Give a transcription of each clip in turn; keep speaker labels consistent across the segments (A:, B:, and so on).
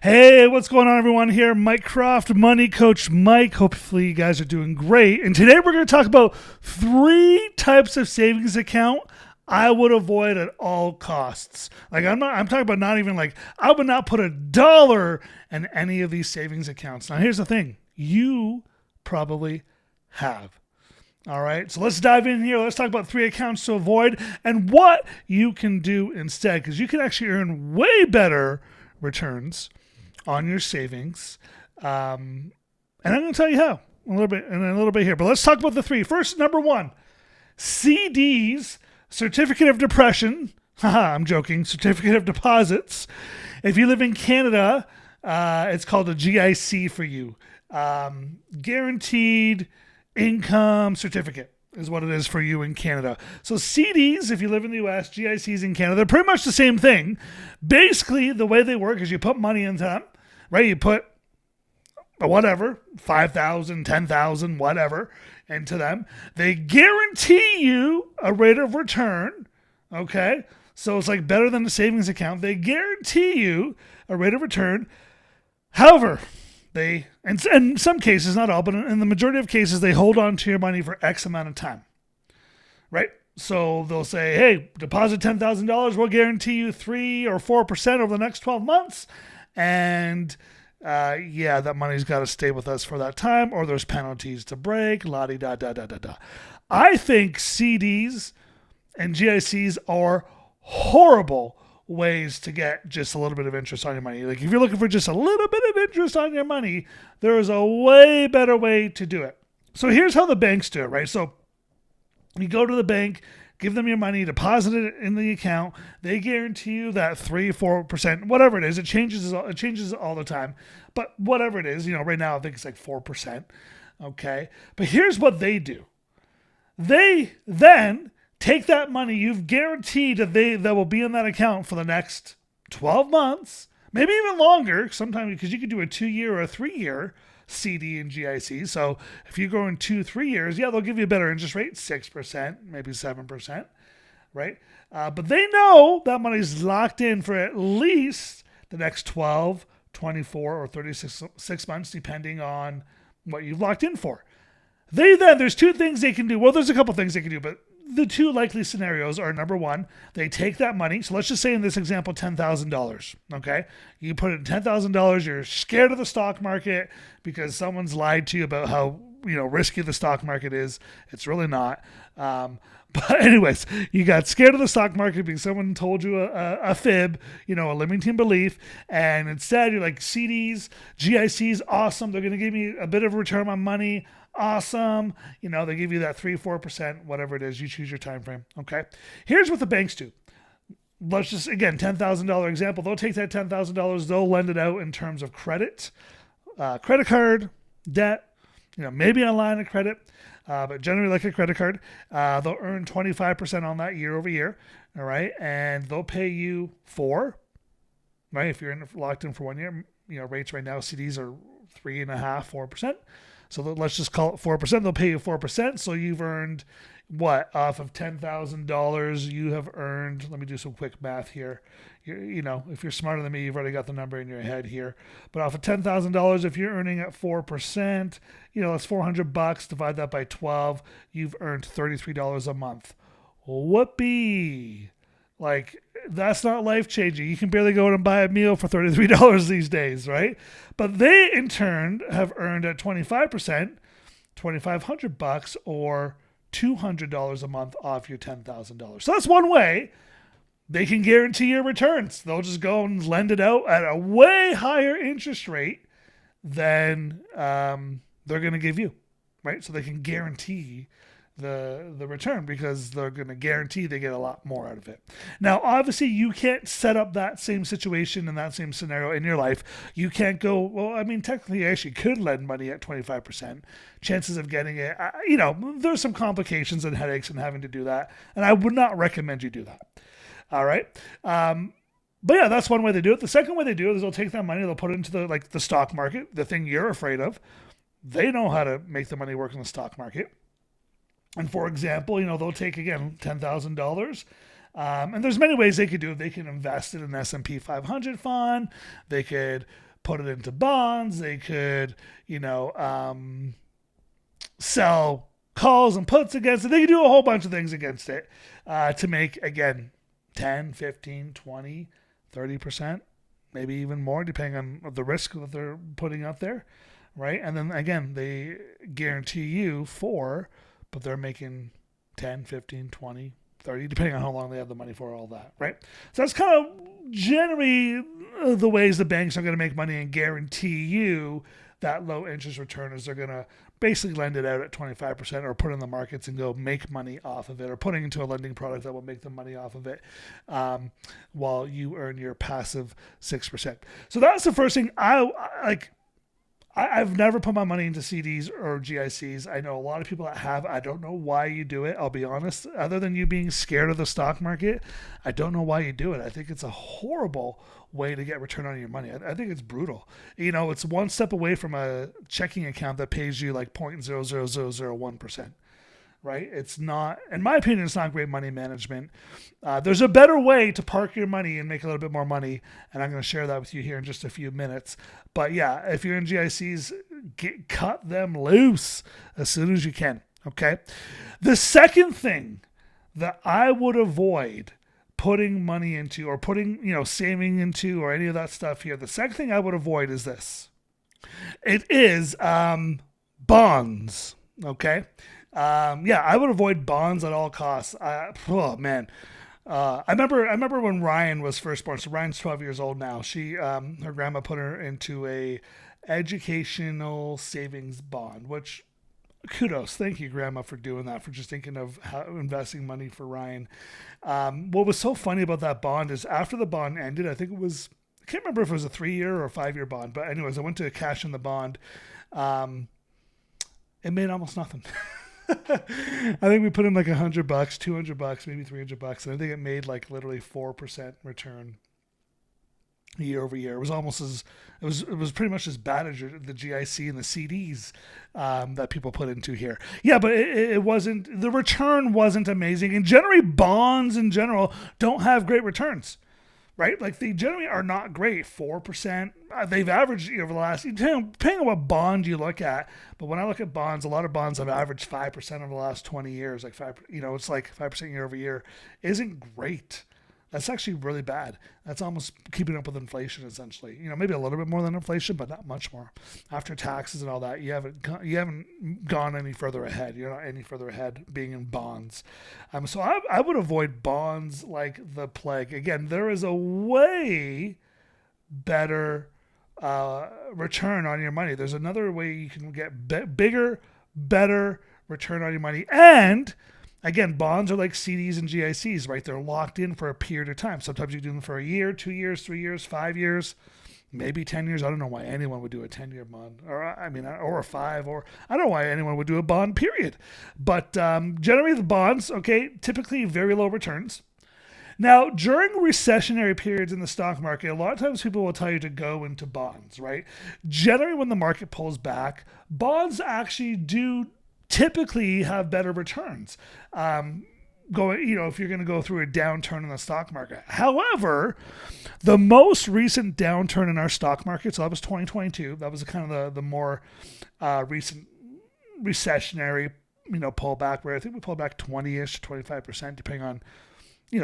A: Hey, what's going on, everyone? Here, Mike Croft, Money Coach Mike. Hopefully, you guys are doing great. And today, we're going to talk about 3 types of savings account I would avoid at all costs. I'm talking about not even I would not put $1 in any of these savings accounts. Now, here's the thing: you probably have. All right, so let's dive in here. Let's talk about 3 accounts to avoid and what you can do instead, because you can actually earn way better returns on your savings. And I'm going to tell you how a little bit here. But let's talk about the 3. First, number 1, CDs, certificate of depression. Haha, I'm joking. Certificate of deposits. If you live in Canada, it's called a GIC for you. Guaranteed income certificate is what it is for you in Canada. So CDs, if you live in the US, GICs in Canada, they're pretty much the same thing. Basically, the way they work is you put money into them, right? You put whatever, 5,000, 10,000, whatever, into them. They guarantee you a rate of return, okay? So it's like better than a savings account. They guarantee you a rate of return. However, in some cases, not all, but in the majority of cases, they hold on to your money for X amount of time, right? So they'll say, hey, deposit $10,000, we'll guarantee you 3 or 4% over the next 12 months. And that money's got to stay with us for that time, or there's penalties to break, la-di-da-da-da-da-da. I think CDs and GICs are horrible ways to get just a little bit of interest on your money. Like if you're looking for just a little bit of interest on your money, there is a way better way to do it. So here's how the banks do it, right? So you go to the bank, give them your money, deposit it in the account. They guarantee you that 3-4%, whatever it is. It changes all the time, but whatever it is, right now I think it's like 4%. Okay, but here's what they do. They then take that money you've guaranteed that will be in that account for the next 12 months, maybe even longer, sometimes, because you could do a 2-year or a 3-year CD and GIC. So if you go in 2-3 years, they'll give you a better interest rate, 6%, maybe 7%, right? But they know that money's locked in for at least the next 12, 24, or 36 months, depending on what you've locked in for. There's 2 things they can do. Well, there's a couple things they can do, but the 2 likely scenarios are, number 1, they take that money. So let's just say in this example, $10,000. Okay. You put in $10,000. You're scared of the stock market because someone's lied to you about how, risky the stock market is. It's really not. But anyways, you got scared of the stock market because someone told you a fib, a limiting belief. And instead you're like, CDs, GICs, awesome. They're going to give me a bit of return on money. Awesome. They give you that 3-4%, whatever it is. You choose your time frame. Okay. Here's what the banks do. Let's just, again, $10,000 example. They'll take that $10,000. They'll lend it out in terms of credit, credit card, debt, maybe a line of credit, but generally like a credit card. They'll earn 25% on that year over year. All right. And they'll pay you right? If you're locked in for 1 year, rates right now, CDs are 3.5%, 4%. So let's just call it 4%. They'll pay you 4%. So you've earned what? Off of $10,000, you have earned, let me do some quick math here. If you're smarter than me, you've already got the number in your head here. But off of $10,000, if you're earning at 4%, that's $400. Divide that by 12. You've earned $33 a month. Whoopee. That's not life-changing. You can barely go out and buy a meal for $33 these days, right? But they, in turn, have earned at 25%, $2,500 or $200 a month off your $10,000. So that's one way they can guarantee your returns. They'll just go and lend it out at a way higher interest rate than they're going to give you, right? So they can guarantee the return because they're going to guarantee they get a lot more out of it. Now, obviously, you can't set up that same situation and that same scenario in your life. You can't go, technically, you actually could lend money at 25%. Chances of getting it, there's some complications and headaches in having to do that. And I would not recommend you do that. All right. But that's one way they do it. The second way they do it is they'll take that money, they'll put it into the stock market, the thing you're afraid of. They know how to make the money work in the stock market. And for example, they'll take, again, $10,000. And there's many ways they could do it. They can invest in an S&P 500 fund. They could put it into bonds. They could, sell calls and puts against it. They could do a whole bunch of things against it to make, again, 10, 15, 20, 30%, maybe even more, depending on the risk that they're putting out there, right? And then, again, they guarantee you 4, but they're making 10, 15, 20, 30, depending on how long they have the money for all that, right? So that's kind of generally the ways the banks are going to make money and guarantee you that low interest return is they're going to basically lend it out at 25% or put in the markets and go make money off of it, or putting into a lending product that will make them money off of it while you earn your passive 6%. So that's the first thing I've never put my money into CDs or GICs. I know a lot of people that have. I don't know why you do it. I'll be honest. Other than you being scared of the stock market, I don't know why you do it. I think it's a horrible way to get return on your money. I think it's brutal. It's one step away from a checking account that pays you like 0.00001%. Right? It's not, in my opinion, it's not great money management. There's a better way to park your money and make a little bit more money, and I'm going to share that with you here in just a few minutes. But yeah, if you're in GICs, cut them loose as soon as you can. Okay. The second thing that I would avoid putting money into, or putting, saving into, or any of that stuff here, the second thing I would avoid is this. It is bonds. Okay. I would avoid bonds at all costs. I remember when Ryan was first born. So Ryan's 12 years old now. Her grandma put her into a educational savings bond, which kudos. Thank you, Grandma, for doing that, for just thinking of investing money for Ryan. What was so funny about that bond is after the bond ended, I can't remember if it was a 3-year or a 5-year bond, but anyways, I went to cash in the bond. It made almost nothing. I think we put in like $100, $200, maybe $300, and I think it made like literally 4% return year over year. It was pretty much as bad as the GIC and the CDs that people put into here. Yeah, but it wasn't, the return wasn't amazing. And generally, bonds in general don't have great returns. Right? Like they generally are not great. 4%. They've averaged over the last, depending on what bond you look at. But when I look at bonds, a lot of bonds have averaged 5% over the last 20 years. Like it's like 5% year over year isn't great. That's actually really bad. That's almost keeping up with inflation, essentially. Maybe a little bit more than inflation, but not much more. After taxes and all that, you haven't gone any further ahead. You're not any further ahead being in bonds. So I would avoid bonds like the plague. Again, there is a way better return on your money. There's another way you can get bigger, better return on your money. And again, bonds are like CDs and GICs, right? They're locked in for a period of time. Sometimes you do them for a year, 2 years, 3 years, 5 years, maybe 10 years. I don't know why anyone would do a 10-year bond, or a 5, or I don't know why anyone would do a bond, period. But generally the bonds, okay, typically very low returns. Now, during recessionary periods in the stock market, a lot of times people will tell you to go into bonds, right? Generally, when the market pulls back, bonds actually do typically have better returns. If you're going to go through a downturn in the stock market. However, the most recent downturn in our stock market, so that was 2022. That was kind of the more recent recessionary, pullback, where I think we pulled back 20-ish, 25%, depending on,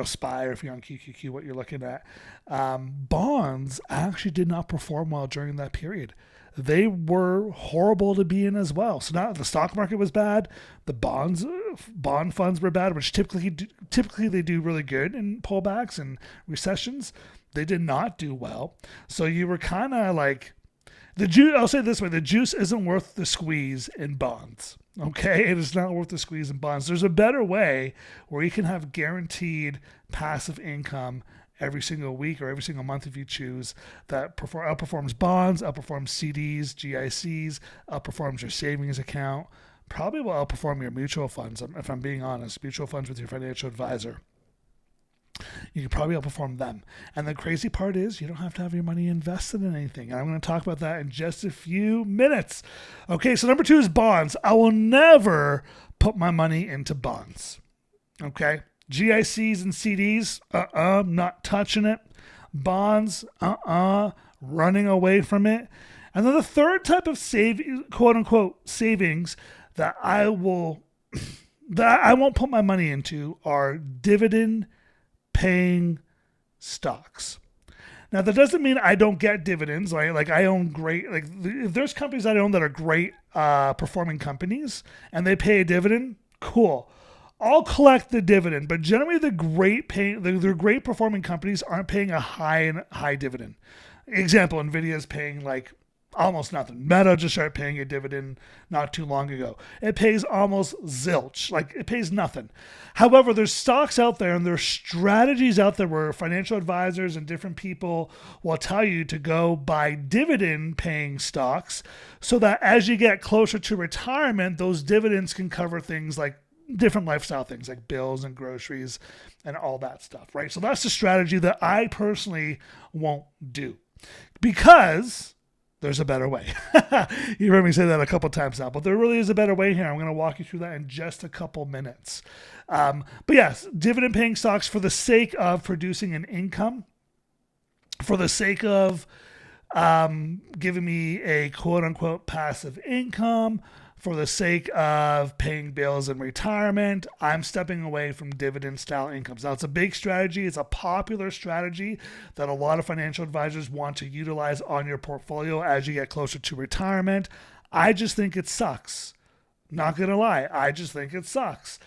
A: SPY, or if you're on QQQ, what you're looking at. Bonds actually did not perform well during that period. They were horrible to be in as well. So now the stock market was bad. The bond funds were bad, which typically they do really good in pullbacks and recessions. They did not do well. So you were kind of like, I'll say it this way, the juice isn't worth the squeeze in bonds. Okay, it is not worth the squeeze in bonds. There's a better way where you can have guaranteed passive income every single week or every single month if you choose, that outperforms bonds, outperforms CDs, GICs, outperforms your savings account, probably will outperform your mutual funds, if I'm being honest, mutual funds with your financial advisor. You can probably outperform them. And the crazy part is you don't have to have your money invested in anything. And I'm going to talk about that in just a few minutes. Okay, so number 2 is bonds. I will never put my money into bonds. Okay? GICs and CDs, not touching it. Bonds, running away from it. And then the third type of quote unquote savings that I won't put my money into are dividend paying stocks. Now that doesn't mean I don't get dividends, right? Like I own if there's companies I own that are great performing companies and they pay a dividend, cool. I'll collect the dividend, but generally the great performing companies aren't paying a high dividend. Example, Nvidia is paying like almost nothing. Meta just started paying a dividend not too long ago. It pays almost zilch. Like it pays nothing. However, there's stocks out there and there's strategies out there where financial advisors and different people will tell you to go buy dividend paying stocks so that as you get closer to retirement, those dividends can cover things like different lifestyle things like bills and groceries and all that stuff, right? So that's the strategy that I personally won't do because there's a better way. You heard me say that a couple times now, but there really is a better way here. I'm going to walk you through that in just a couple minutes. But yes, dividend paying stocks for the sake of producing an income, for the sake of giving me a quote unquote passive income, for the sake of paying bills in retirement, I'm stepping away from dividend style incomes. Now, it's a big strategy. It's a popular strategy that a lot of financial advisors want to utilize on your portfolio as you get closer to retirement. I just think it sucks. Not going to lie. I just think it sucks.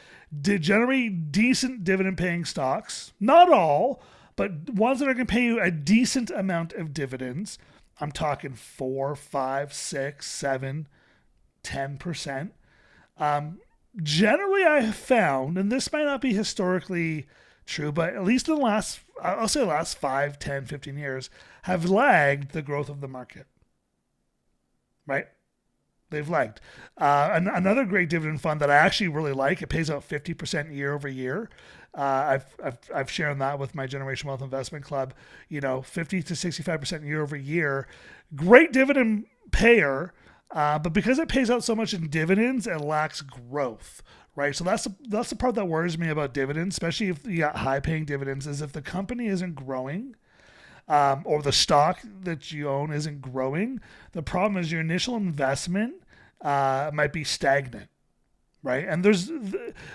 A: Generate decent dividend paying stocks, not all, but ones that are going to pay you a decent amount of dividends. I'm talking 4, 5, 6, 7, 10%. Generally, I have found, and this might not be historically true, but at least in the last 5, 10, 15 years, have lagged the growth of the market. Right? They've lagged. Another great dividend fund that I actually really like, it pays out 50% year over year. I've shared that with my Generation Wealth Investment Club. 50 to 65% year over year. Great dividend payer. But because it pays out so much in dividends, it lacks growth, right? So that's the part that worries me about dividends, especially if you got high-paying dividends, is if the company isn't growing, or the stock that you own isn't growing. The problem is your initial investment might be stagnant, right? And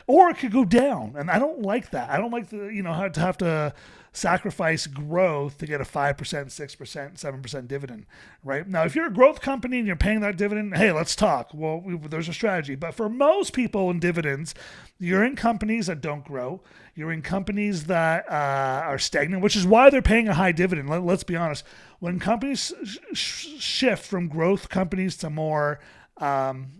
A: or it could go down, and I don't like that. I don't like to have to sacrifice growth to get a 5%, 6%, 7% dividend, right? Now, if you're a growth company and you're paying that dividend, hey, let's talk. Well, there's a strategy. But for most people in dividends, you're in companies that don't grow. You're in companies that are stagnant, which is why they're paying a high dividend. Let's be honest. When companies shift from growth companies to more,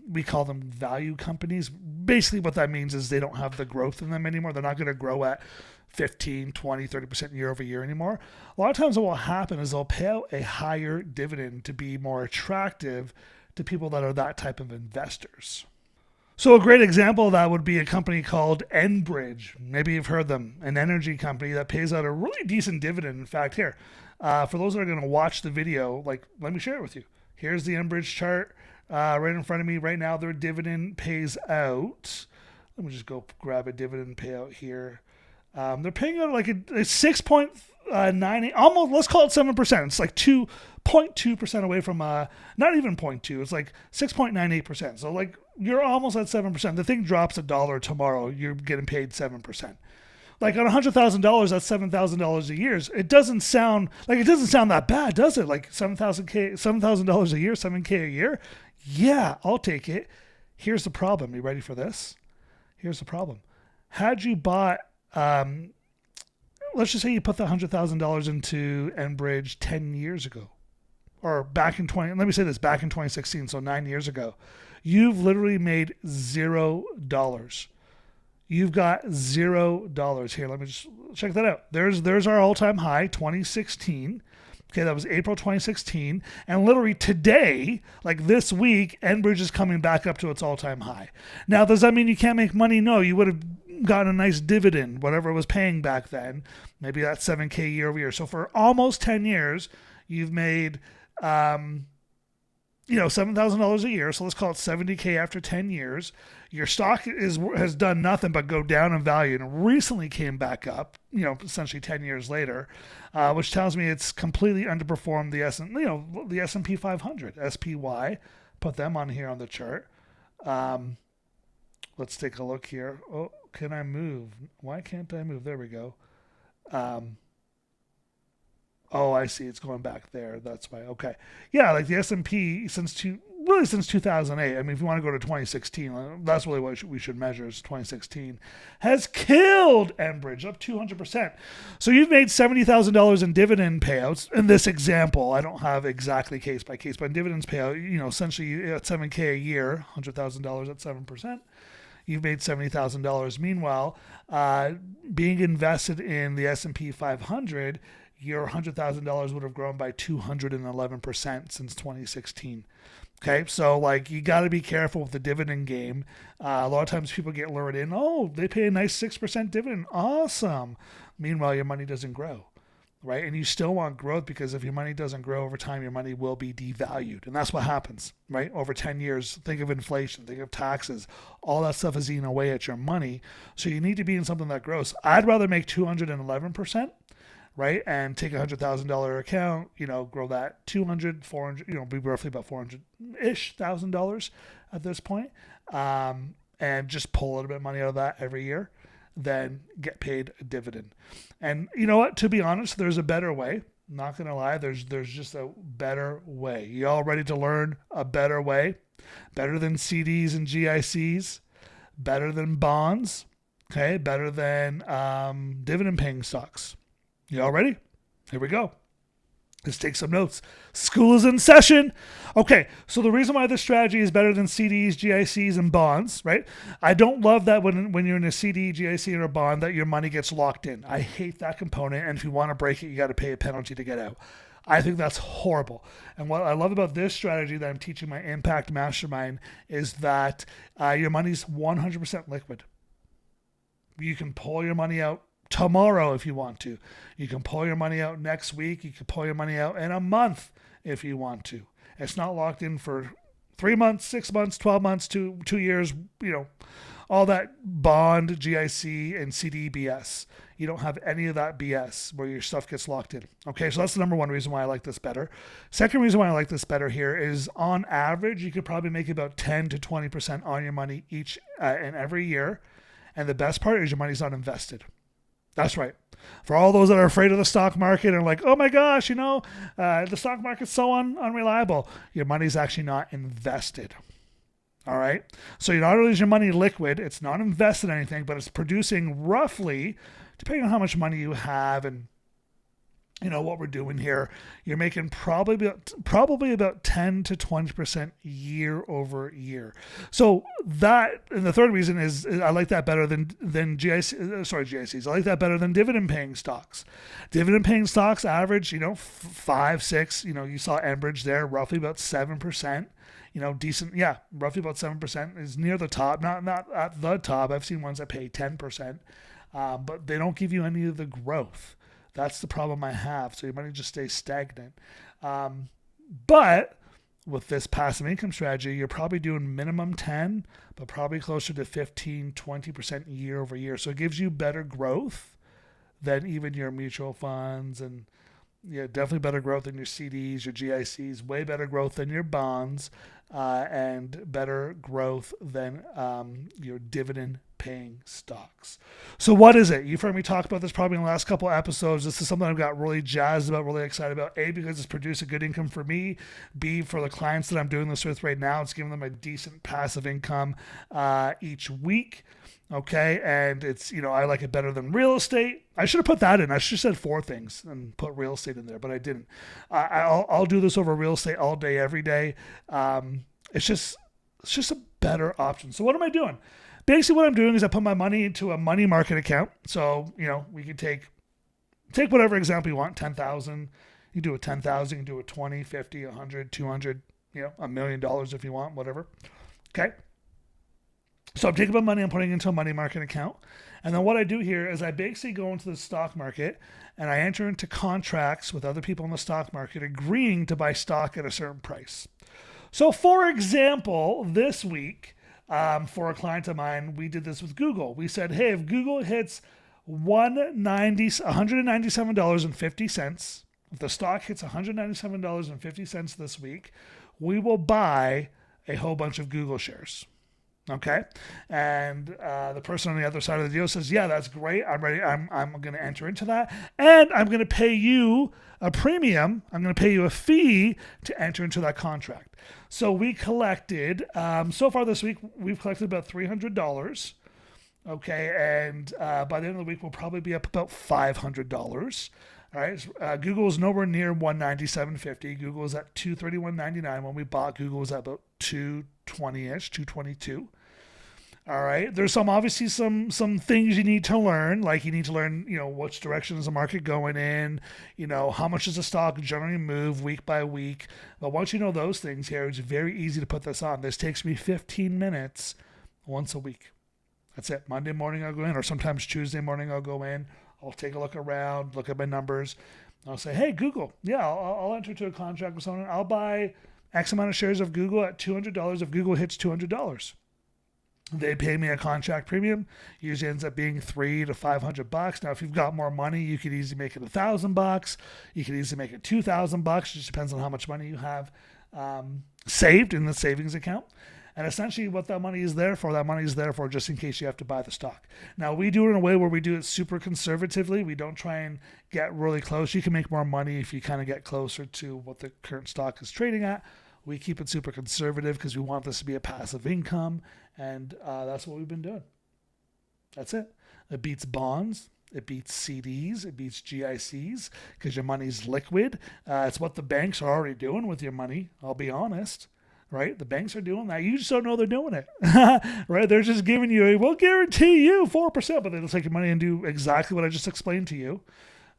A: we call them value companies. Basically what that means is they don't have the growth in them anymore. They're not going to grow at 15, 20, 30% year over year anymore. A lot of times what will happen is they'll pay out a higher dividend to be more attractive to people that are that type of investors. So a great example of that would be a company called Enbridge. Maybe you've heard them, an energy company that pays out a really decent dividend. In fact, here, for those that are going to watch the video, let me share it with you. Here's the Enbridge chart right in front of me right now. Their dividend pays out. Let me just go grab a dividend payout here. They're paying out like a 6.98, almost, let's call it 7%. It's like 2.2% away from, not even 0.2. It's like 6.98%. So like you're almost at 7%. The thing drops $1 tomorrow. You're getting paid 7%. Like on $100,000, that's $7,000 a year. It doesn't sound that bad, does it? Like $7,000 a year, $7K a year. Yeah, I'll take it. Here's the problem. You ready for this? Here's the problem. Had you bought, let's just say you put the $100,000 into Enbridge 10 years ago, or back in 2016, so 9 years ago, you've literally made $0. You've got $0 here. Let me just check that out. There's our all-time high, 2016. Okay, that was April 2016. And literally today, like this week, Enbridge is coming back up to its all-time high. Now, does that mean you can't make money? No, you would have gotten a nice dividend, whatever it was paying back then. Maybe that's 7K year over year. So for almost 10 years, you've made $7,000 a year. So let's call it $70K after 10 years. Your stock has done nothing but go down in value and recently came back up, essentially 10 years later, which tells me it's completely underperformed the S&P 500, SPY. Put them on here on the chart. Let's take a look here. Oh, can I move? Why can't I move? There we go. Um, Oh, I see. It's going back there. That's why. Okay. Yeah, like the S&P since 2008. I mean, if you want to go to 2016, that's really what we should measure is 2016 has killed Enbridge up 200%. So you've made $70,000 in dividend payouts in this example. I don't have exactly case by case, but in dividends payout, essentially at 7K a year, $100,000 at 7%. You've made $70,000. Meanwhile, being invested in the S&P 500, your $100,000 would have grown by 211% since 2016. Okay, so like you got to be careful with the dividend game. A lot of times people get lured in. Oh, they pay a nice 6% dividend. Awesome. Meanwhile, your money doesn't grow, right? And you still want growth because if your money doesn't grow over time, your money will be devalued. And that's what happens, right? Over 10 years, think of inflation, think of taxes. All that stuff is eating away at your money. So you need to be in something that grows. I'd rather make 211%. Right, and take $100,000 account, grow that 200, 400, be roughly about $400,000 at this point, and just pull a little bit of money out of that every year, then get paid a dividend. And you know what? To be honest, there's a better way. Not gonna lie, there's just a better way. You all ready to learn a better way? Better than CDs and GICs, better than bonds, okay, better than dividend-paying stocks. You all ready? Here we go. Let's take some notes. School is in session. Okay, so the reason why this strategy is better than CDs, GICs, and bonds, right? I don't love that when you're in a CD, GIC, or a bond that your money gets locked in. I hate that component, and if you want to break it, you got to pay a penalty to get out. I think that's horrible. And what I love about this strategy that I'm teaching my Impact Mastermind is that your money's 100% liquid. You can pull your money out tomorrow if you want to. You can pull your money out next week. You can pull your money out in a month if you want to. It's not locked in for 3 months, 6 months, 12 months, 2 years, all that bond, GIC, and CD BS. You don't have any of that BS where your stuff gets locked in. Okay, so that's the number one reason why I like this better. Second reason why I like this better here is on average, you could probably make about 10 to 20% on your money each and every year. And the best part is your money's not invested. That's right. For all those that are afraid of the stock market and like, oh my gosh, the stock market's so unreliable. Your money's actually not invested. All right. So not only is your money liquid, it's not invested in anything, but it's producing roughly, depending on how much money you have and what we're doing here, you're making probably about 10 to 20% year over year. So that, and the third reason is I like that better than GICs. I like that better than dividend paying stocks. Dividend paying stocks average, 5, 6, you saw Enbridge there, roughly about 7%. Decent, yeah, roughly about 7% is near the top, not at the top. I've seen ones that pay 10%, but they don't give you any of the growth. That's the problem I have. So your money just stays stagnant. But with this passive income strategy, you're probably doing minimum 10, but probably closer to 15, 20% year over year. So it gives you better growth than even your mutual funds and definitely better growth than your CDs, your GICs, way better growth than your bonds, and better growth than your dividend paying stocks. So what is it? You've heard me talk about this probably in the last couple of episodes. This is something I've got really jazzed about, really excited about. A, because it's produced a good income for me. B, for the clients that I'm doing this with right now, it's giving them a decent passive income each week. Okay, and it's, I like it better than real estate. I should have put that in. I should have said 4 things and put real estate in there, but I didn't. I'll do this over real estate all day, every day. It's just a better option. So what am I doing? Basically, what I'm doing is I put my money into a money market account. So, we can take whatever example you want, 10,000. You do a 10,000, you can do a 20, 50, 100, 200, $1 million if you want, whatever. Okay. So I'm taking my money, I'm putting it into a money market account. And then what I do here is I basically go into the stock market and I enter into contracts with other people in the stock market agreeing to buy stock at a certain price. So, for example, this week, for a client of mine, we did this with Google. We said, hey, if Google hits $197.50, if the stock hits $197.50 this week, we will buy a whole bunch of Google shares. Okay, and the person on the other side of the deal says, "Yeah, that's great. I'm ready. I'm going to enter into that, and I'm going to pay you a premium. I'm going to pay you a fee to enter into that contract." So we collected so far this week. We've collected about $300. Okay, and by the end of the week, we'll probably be up about $500. All right, Google is nowhere near 197.50. Google is at 231.99. When we bought, Google was at about 220-ish, 222. All right, there's obviously some things you need to learn. Like you need to learn, which direction is the market going in. How much does the stock generally move week by week. But once you know those things here, it's very easy to put this on. This takes me 15 minutes once a week. That's it. Monday morning I'll go in, or sometimes Tuesday morning I'll go in. I'll take a look around, look at my numbers. I'll say, hey, Google, yeah, I'll enter into a contract with someone. I'll buy X amount of shares of Google at $200 if Google hits $200. They pay me a contract premium. Usually ends up being $300 to $500. Now, if you've got more money, you could easily make it $1,000. You could easily make it $2,000. It just depends on how much money you have saved in the savings account. And essentially what that money is there for just in case you have to buy the stock. Now, we do it in a way where we do it super conservatively. We don't try and get really close. You can make more money if you kind of get closer to what the current stock is trading at. We keep it super conservative because we want this to be a passive income. And that's what we've been doing. That's it. It beats bonds. It beats CDs. It beats GICs because your money's liquid. It's what the banks are already doing with your money, I'll be honest. Right? The banks are doing that. You just don't know they're doing it. Right? They're just giving you, we'll guarantee you 4%, but they'll take your money and do exactly what I just explained to you.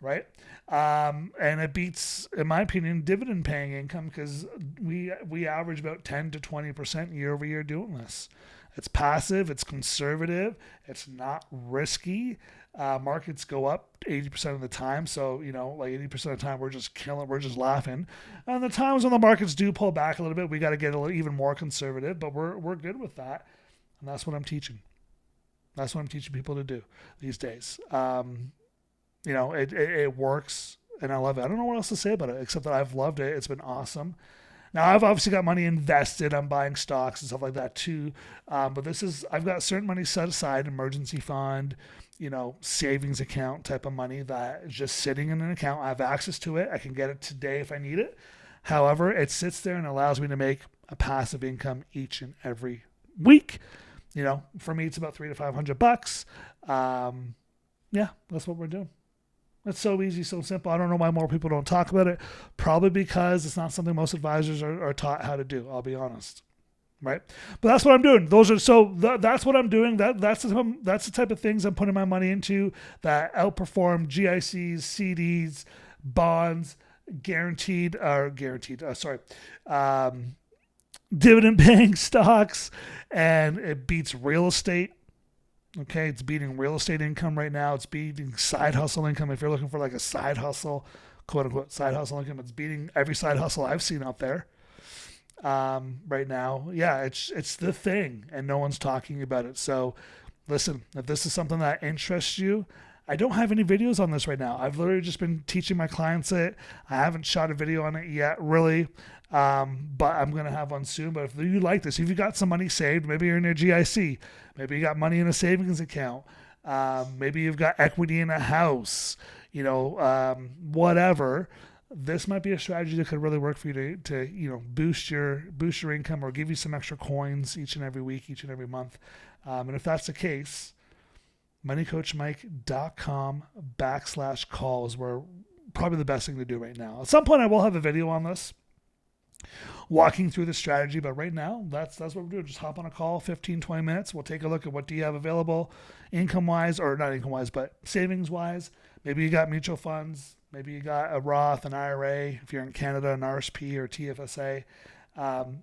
A: Right? And it beats, in my opinion, dividend paying income because we average about 10 to 20% year over year doing this. It's passive. It's conservative. It's not risky. Markets go up 80% of the time. So, like 80% of the time, we're just killing, we're just laughing. And the times when the markets do pull back a little bit, we got to get a little even more conservative, but we're good with that. And that's what I'm teaching. That's what I'm teaching people to do these days. It works and I love it. I don't know what else to say about it, except that I've loved it. It's been awesome. Now, I've obviously got money invested. I'm buying stocks and stuff like that too. But I've got certain money set aside, emergency fund, savings account type of money that is just sitting in an account. I have access to it. I can get it today if I need it. However, it sits there and allows me to make a passive income each and every week. For me, it's about $300 to $500. Yeah, that's what we're doing. It's so easy, so simple. I don't know why more people don't talk about it. Probably because it's not something most advisors are taught how to do. I'll be honest, right? But that's what I'm doing. That's what I'm doing. That's the type of things I'm putting my money into that outperform GICs, CDs, bonds, dividend paying stocks, and it beats real estate. Okay, it's beating real estate income right now. It's beating side hustle income. If you're looking for like a side hustle, quote unquote side hustle income, it's beating every side hustle I've seen out there right now. Yeah, it's the thing, and no one's talking about it. So listen, if this is something that interests you, I don't have any videos on this right now. I've literally just been teaching my clients it. I haven't shot a video on it yet, really. But I'm going to have one soon. But if you like this, if you got some money saved, maybe you're in a GIC, maybe you got money in a savings account, maybe you've got equity in a house, whatever, this might be a strategy that could really work for you to boost your income or give you some extra coins each and every week, each and every month. And if that's the case, moneycoachmike.com/call is where probably the best thing to do right now. At some point I will have a video on this, walking through the strategy, but right now that's what we're doing. Just hop on a call, 15-20 minutes. We'll take a look at what do you have available income wise, or not income wise, but savings wise. Maybe you got mutual funds, maybe you got a Roth, an IRA, if you're in Canada, an RSP or TFSA,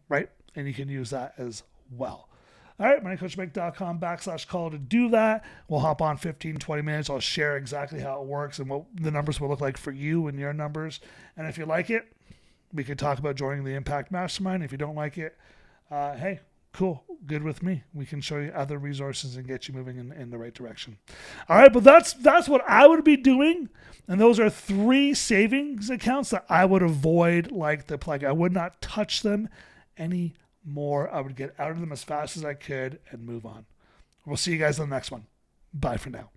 A: right? And you can use that as well. All right, moneycoachmike.com/call to do that. We'll hop on 15-20 minutes. I'll share exactly how it works and what the numbers will look like for you and your numbers. And if you like it, We could talk about joining the Impact Mastermind. If you don't like it, hey, cool, good with me. We can show you other resources and get you moving in the right direction. All right, but that's what I would be doing. And those are 3 savings accounts that I would avoid like the plague. I would not touch them anymore. I would get out of them as fast as I could and move on. We'll see you guys on the next one. Bye for now.